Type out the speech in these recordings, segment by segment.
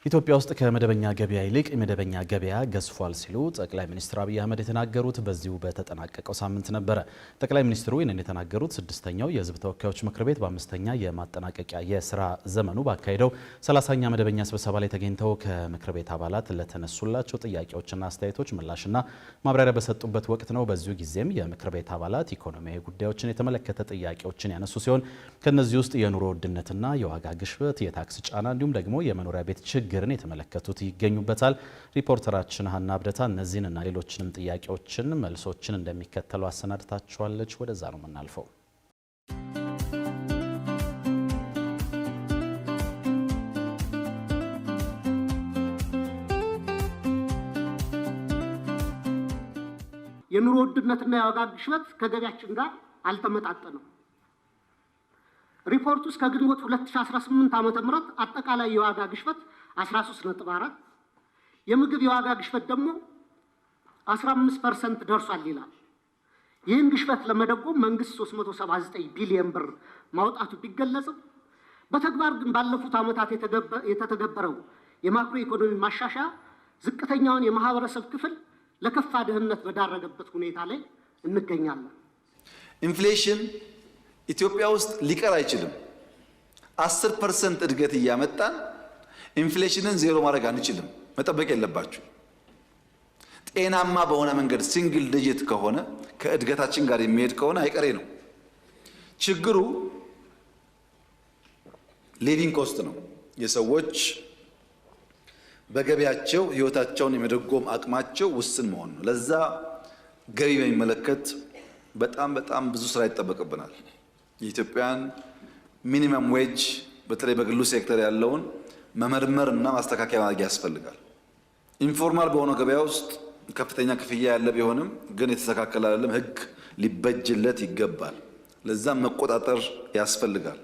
ኢትዮጵያ ውስጥ ከመደበኛ ገበያ ይልቅ የመደበኛ ገበያ ገዝፏል ሲሉ ጠቅላይ ሚኒስትር አብይ አህመድ የተናገሩት በዚሁ በተጠናቀቀው ሳምንት ነበረ። ጠቅላይ ሚኒስትሩ ይህንን የተናገሩት ስድስተኛው የሕዝብ ተወካዮች ምክር ቤት በአምስተኛ የማጠናቀቂያ የስራ ዘመኑ ባካሄደው 30ኛ መደበኛ ስብሰባ ላይ ተገኝተው ከምክር ቤት አባላት ለተነሱላቸው ጥያቄዎችና አስተያየቶች ምላሽና ማብራሪያ በሰጡበት ወቅት ነው። በዚሁ ጊዜም የምክር ቤት አባላት ኢኮኖሚያዊ ጉዳዮችን የተመለከተ ጥያቄዎችን ያነሱ ሲሆን ከነዚህ ውስጥ የኑሮ ውድነትና የዋጋ ግሽበት፣ የታክስ ጫና እንዲሁም ደግሞ የመኖሪያ ቤት ችግርን የተመለከቱት ይገኙበታል። ሪፖርተራችን ሀና አብደታ እነዚህንና ሌሎችንም ጥያቄዎችን መልሶችን እንደሚከተለው አሰናድታችኋለች። ወደዛ ነው የምናልፈው። የኑሮ ውድነትና የዋጋ ግሽበት ከገቢያችን ጋር አልተመጣጠነም። ሪፖርቱ እስከ ግንቦት 2018 ዓ.ም አጠቃላይ የዋጋ ግሽበት 13.4 የምግብ የዋጋ ግሽበት ደግሞ 15% ደርሷል ይላል። ይህን ግሽበት ለመደጎም መንግስት 379 ቢሊዮን ብር ማውጣቱ ቢገለጽም በተግባር ግን ባለፉት ዓመታት የተተገበረው የማክሮ ኢኮኖሚ ማሻሻያ ዝቅተኛውን የማህበረሰብ ክፍል ለከፋ ድህነት በዳረገበት ሁኔታ ላይ እንገኛለን። ኢንፍሌሽን ኢትዮጵያ ውስጥ ሊቀር አይችልም። 10% እድገት እያመጣን ኢንፍሌሽንን ዜሮ ማድረግ አንችልም። መጠበቅ የለባችሁ። ጤናማ በሆነ መንገድ ሲንግል ዲጂት ከሆነ ከእድገታችን ጋር የሚሄድ ከሆነ አይቀሬ ነው። ችግሩ ሊቪንግ ኮስት ነው። የሰዎች በገቢያቸው ህይወታቸውን የመደጎም አቅማቸው ውስን መሆን ነው። ለዛ ገቢ በሚመለከት በጣም ብዙ ስራ ይጠበቅብናል። የኢትዮጵያን ሚኒመም ዌጅ በተለይ በግሉ ሴክተር ያለውን መመርመር እና ማስተካከያ ማድረግ ያስፈልጋል። ኢንፎርማል በሆነ ገበያ ውስጥ ከፍተኛ ክፍያ ያለ ቢሆንም ግን የተስተካከለ አይደለም። ህግ ሊበጅለት ይገባል። ለዛም መቆጣጠር ያስፈልጋል።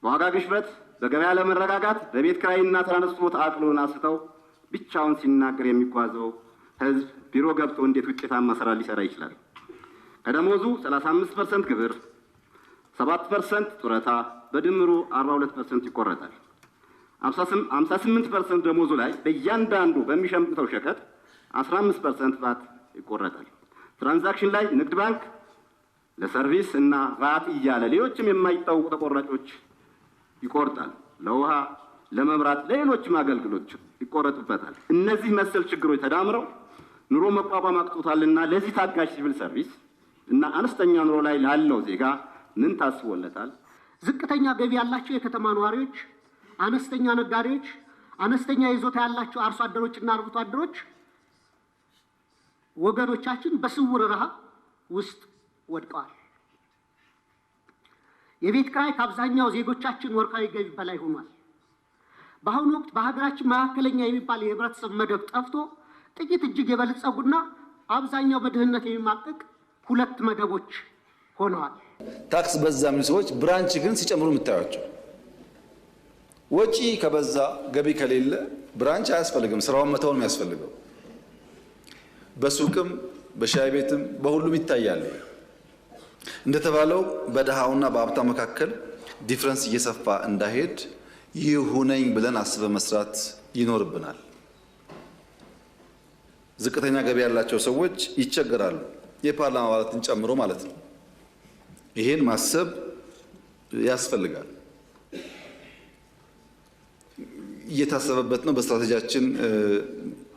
በዋጋ ግሽበት፣ በገበያ ለመረጋጋት በቤት ኪራይና ትራንስፖርት አቅሉን አስተው ብቻውን ሲናገር የሚጓዘው ህዝብ ቢሮ ገብቶ እንዴት ውጤታማ ስራ ሊሰራ ይችላል? ከደሞዙ 35% ግብር፣ 7% ጡረታ በድምሩ 42% ይቆረጣል። 58% ደሞዙ ላይ በእያንዳንዱ በሚሸምተው ሸቀጥ 15% ቫት ይቆረጣል። ትራንዛክሽን ላይ ንግድ ባንክ ለሰርቪስ እና ቫት እያለ ሌሎችም የማይታወቁ ተቆራጮች ይቆርጣል። ለውሃ፣ ለመብራት፣ ለሌሎችም አገልግሎት ይቆረጡበታል። እነዚህ መሰል ችግሮች ተዳምረው ኑሮ መቋቋም አቅቶታልና ለዚህ ታጋሽ ሲቪል ሰርቪስ እና አነስተኛ ኑሮ ላይ ላለው ዜጋ ምን ታስቦለታል? ዝቅተኛ ገቢ ያላቸው የከተማ ነዋሪዎች፣ አነስተኛ ነጋዴዎች፣ አነስተኛ ይዞታ ያላቸው አርሶ አደሮችና አርብቶ አደሮች ወገኖቻችን በስውር ረሃብ ውስጥ ወድቀዋል። የቤት ኪራይ ከአብዛኛው ዜጎቻችን ወርሃዊ ገቢ በላይ ሆኗል። በአሁኑ ወቅት በሀገራችን መካከለኛ የሚባል የህብረተሰብ መደብ ጠፍቶ ጥቂት እጅግ የበለጸጉና አብዛኛው በድህነት የሚማቀቅ ሁለት መደቦች ሆነዋል። ታክስ በዛ ምን ሰዎች ብራንች ግን ሲጨምሩ የምታዩቸው ወጪ ከበዛ ገቢ ከሌለ ብራንች አያስፈልግም። ስራውን መተው ነው የሚያስፈልገው። በሱቅም በሻይ ቤትም በሁሉም ይታያል። እንደተባለው በደሃውና በሀብታም መካከል ዲፍረንስ እየሰፋ እንዳይሄድ ይሁነኝ ብለን አስበን መስራት ይኖርብናል። ዝቅተኛ ገቢ ያላቸው ሰዎች ይቸገራሉ፣ የፓርላማ አባላትን ጨምሮ ማለት ነው። ይሄን ማሰብ ያስፈልጋል። እየታሰበበት ነው። በስትራቴጂያችን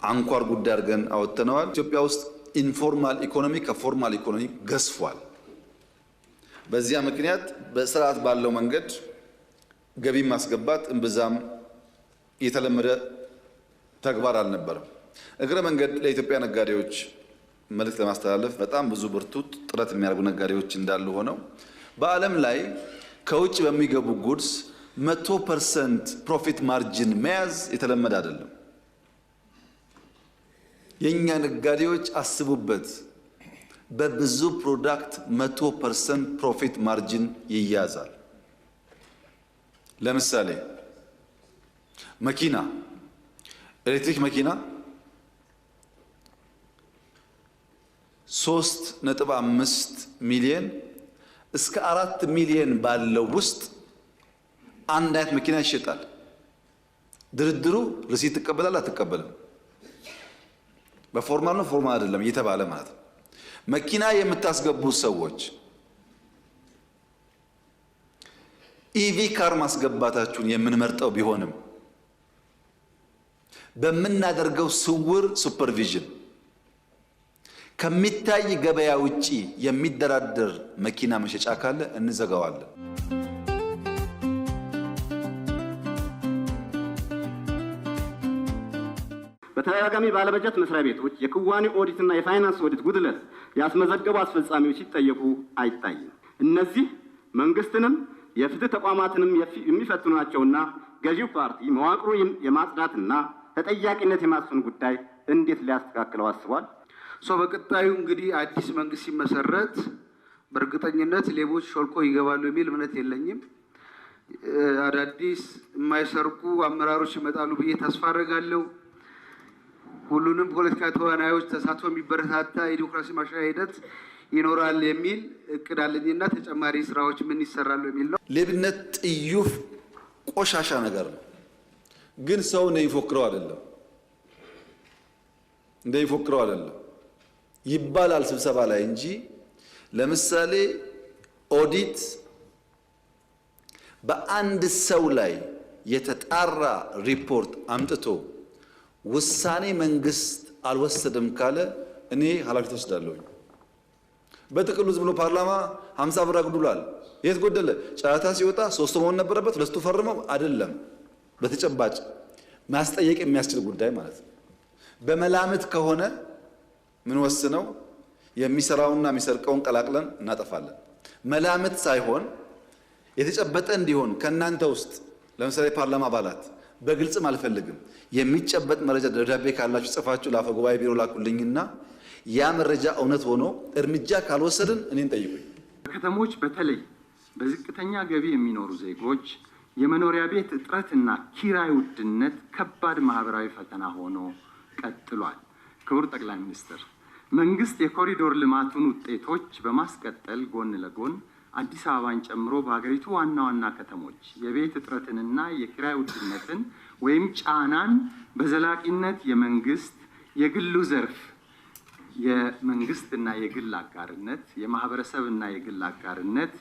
አንኳር ጉዳይ አድርገን አወጥተነዋል። ኢትዮጵያ ውስጥ ኢንፎርማል ኢኮኖሚ ከፎርማል ኢኮኖሚ ገዝፏል። በዚያ ምክንያት በስርዓት ባለው መንገድ ገቢ ማስገባት እምብዛም የተለመደ ተግባር አልነበረም። እግረ መንገድ ለኢትዮጵያ ነጋዴዎች መልእክት ለማስተላለፍ በጣም ብዙ ብርቱ ጥረት የሚያደርጉ ነጋዴዎች እንዳሉ ሆነው በዓለም ላይ ከውጭ በሚገቡ ጉድስ 100% ፕሮፊት ማርጂን መያዝ የተለመደ አይደለም። የኛ ነጋዴዎች አስቡበት። በብዙ ፕሮዳክት 100% ፕሮፊት ማርጂን ይያዛል። ለምሳሌ መኪና፣ ኤሌክትሪክ መኪና 3.5 ሚሊዮን እስከ 4 ሚሊዮን ባለው ውስጥ አንድ አይነት መኪና ይሸጣል። ድርድሩ ሪሲት ትቀበላለህ አትቀበልም፣ በፎርማል ነው ፎርማል አይደለም እየተባለ ማለት ነው። መኪና የምታስገቡ ሰዎች ኢቪ ካር ማስገባታችሁን የምንመርጠው ቢሆንም በምናደርገው ስውር ሱፐርቪዥን ከሚታይ ገበያ ውጪ የሚደራደር መኪና መሸጫ ካለ እንዘጋዋለን። በተደጋጋሚ ባለበጀት መስሪያ ቤቶች የክዋኔ ኦዲትና የፋይናንስ ኦዲት ጉድለት ያስመዘገቡ አስፈጻሚዎች ሲጠየቁ አይታይም። እነዚህ መንግስትንም የፍትህ ተቋማትንም የሚፈትኑ ናቸውና ገዢው ፓርቲ መዋቅሩ የማጽዳትና ተጠያቂነት የማስፈን ጉዳይ እንዴት ሊያስተካክለው አስቧል? በቀጣዩ እንግዲህ አዲስ መንግስት ሲመሰረት በእርግጠኝነት ሌቦች ሾልኮ ይገባሉ የሚል እምነት የለኝም። አዳዲስ የማይሰርቁ አመራሮች ይመጣሉ ብዬ ተስፋ አደርጋለሁ። ሁሉንም ፖለቲካ ተዋናዮች ተሳትፎ የሚበረታታ የዲሞክራሲ ማሻሻያ ሂደት ይኖራል የሚል እቅድ አለኝና ተጨማሪ ስራዎች ምን ይሰራሉ የሚል ነው። ሌብነት ጥዩፍ ቆሻሻ ነገር ነው፣ ግን ሰው እንደሚፎክረው አይደለም ይባላል ስብሰባ ላይ እንጂ። ለምሳሌ ኦዲት በአንድ ሰው ላይ የተጣራ ሪፖርት አምጥቶ ውሳኔ መንግስት አልወሰደም ካለ እኔ ኃላፊነት ወስዳለሁ። በጥቅሉ ዝም ብሎ ፓርላማ 50 ብር አጉድሏል፣ የት ጎደለ? ጨረታ ሲወጣ 3 መሆን ነበረበት፣ 2 ፈርመው አይደለም። በተጨባጭ ማስጠየቅ የሚያስችል ጉዳይ ማለት ነው። በመላምት ከሆነ ምን ወስነው የሚሰራውና የሚሰርቀውን ቀላቅለን እናጠፋለን። መላምት ሳይሆን የተጨበጠ እንዲሆን ከእናንተ ውስጥ ለምሳሌ ፓርላማ አባላት በግልጽም አልፈልግም የሚጨበጥ መረጃ ደብዳቤ ካላችሁ ጽፋችሁ ለአፈ ጉባኤ ቢሮ ላኩልኝና ያ መረጃ እውነት ሆኖ እርምጃ ካልወሰድን እኔን ጠይቁኝ። ከተሞች በተለይ በዝቅተኛ ገቢ የሚኖሩ ዜጎች የመኖሪያ ቤት እጥረትና ኪራይ ውድነት ከባድ ማህበራዊ ፈተና ሆኖ ቀጥሏል። ክቡር ጠቅላይ ሚኒስትር፣ መንግስት የኮሪዶር ልማቱን ውጤቶች በማስቀጠል ጎን ለጎን አዲስ አበባን ጨምሮ በሀገሪቱ ዋና ዋና ከተሞች የቤት እጥረትንና የኪራይ ውድነትን ወይም ጫናን በዘላቂነት የመንግስት የግሉ ዘርፍ የመንግስትና የግል አጋርነት የማህበረሰብና የግል አጋርነት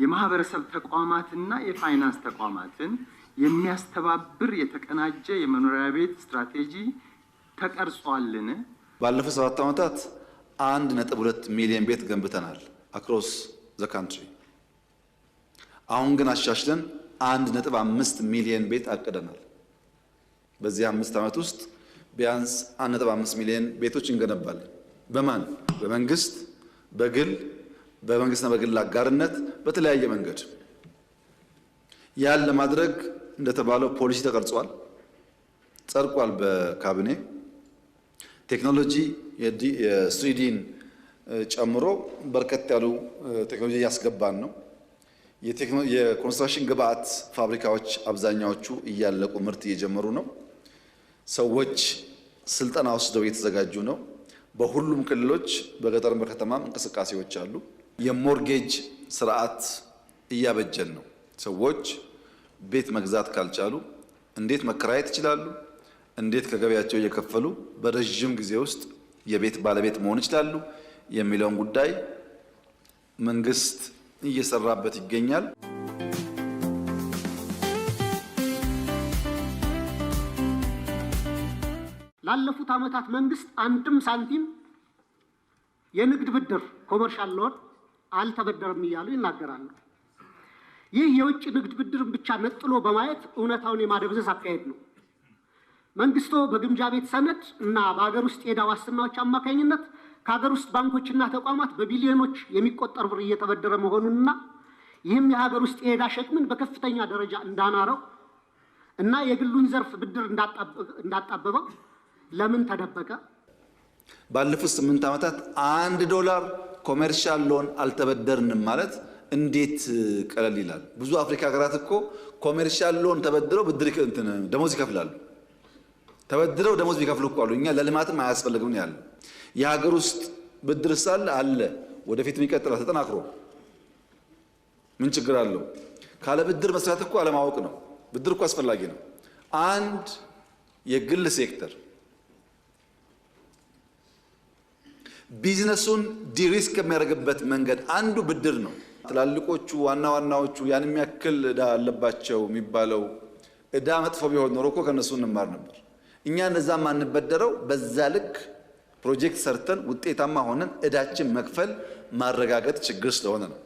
የማህበረሰብ ተቋማትና የፋይናንስ ተቋማትን የሚያስተባብር የተቀናጀ የመኖሪያ ቤት ስትራቴጂ ተቀርጿልን? ባለፉት 7 ዓመታት 1.2 ሚሊዮን ቤት ገንብተናል አክሮስ ዘ ካንትሪ። አሁን ግን አሻሽለን 1.5 ሚሊዮን ቤት አቅደናል። በዚህ 5 ዓመት ውስጥ ቢያንስ 1.5 ሚሊዮን ቤቶች እንገነባለን። በማን? በመንግስት፣ በግል፣ በመንግስትና በግል አጋርነት በተለያየ መንገድ። ያን ለማድረግ እንደተባለው ፖሊሲ ተቀርጿል፣ ጸድቋል በካቢኔ። ቴክኖሎጂ የስሪዲን ጨምሮ በርከት ያሉ ቴክኖሎጂ እያስገባን ነው። የኮንስትራክሽን ግብአት ፋብሪካዎች አብዛኛዎቹ እያለቁ ምርት እየጀመሩ ነው። ሰዎች ስልጠና ወስደው እየተዘጋጁ ነው። በሁሉም ክልሎች በገጠርም በከተማም እንቅስቃሴዎች አሉ። የሞርጌጅ ስርዓት እያበጀን ነው። ሰዎች ቤት መግዛት ካልቻሉ እንዴት መከራየት ይችላሉ? እንዴት ከገበያቸው እየከፈሉ በረዥም ጊዜ ውስጥ የቤት ባለቤት መሆን ይችላሉ የሚለውን ጉዳይ መንግስት እየሰራበት ይገኛል። ላለፉት ዓመታት መንግስት አንድም ሳንቲም የንግድ ብድር ኮመርሻል ሎን አልተበደረም እያሉ ይናገራሉ። ይህ የውጭ ንግድ ብድርን ብቻ ነጥሎ በማየት እውነታውን የማደብዘዝ አካሄድ ነው። መንግስቶ በግምጃ ቤት ሰነድ እና በሀገር ውስጥ የዕዳ ዋስትናዎች አማካኝነት ከሀገር ውስጥ ባንኮችና ተቋማት በቢሊዮኖች የሚቆጠር ብር እየተበደረ መሆኑንና ይህም የሀገር ውስጥ የዕዳ ሸክምን በከፍተኛ ደረጃ እንዳናረው እና የግሉን ዘርፍ ብድር እንዳጣበበው ለምን ተደበቀ? ባለፉት 8 ዓመታት $1 ኮሜርሻል ሎን አልተበደርንም ማለት እንዴት ቀለል ይላል? ብዙ አፍሪካ ሀገራት እኮ ኮሜርሻል ሎን ተበድረው ብድር ደሞዝ ይከፍላሉ። ተበድረው ደሞዝ ቢከፍሉ እኮ አሉ። እኛ ለልማትም አያስፈልግም ያለ የሀገር ውስጥ ብድር ሳለ አለ፣ ወደፊትም ይቀጥላል ተጠናክሮ። ምን ችግር አለው? ካለ ብድር መስራት እኮ አለማወቅ ነው። ብድር እኮ አስፈላጊ ነው። አንድ የግል ሴክተር ቢዝነሱን ዲሪስክ የሚያደርግበት መንገድ አንዱ ብድር ነው። ትላልቆቹ ዋና ዋናዎቹ ያን የሚያክል ዕዳ አለባቸው የሚባለው ዕዳ መጥፎ ቢሆን ኖሮ እኮ ከነሱ እንማር ነበር። እኛ እንደዛ ማንበደረው በዛ ልክ ፕሮጀክት ሰርተን ውጤታማ ሆነን ዕዳችን መክፈል ማረጋገጥ ችግር ስለሆነ ነው።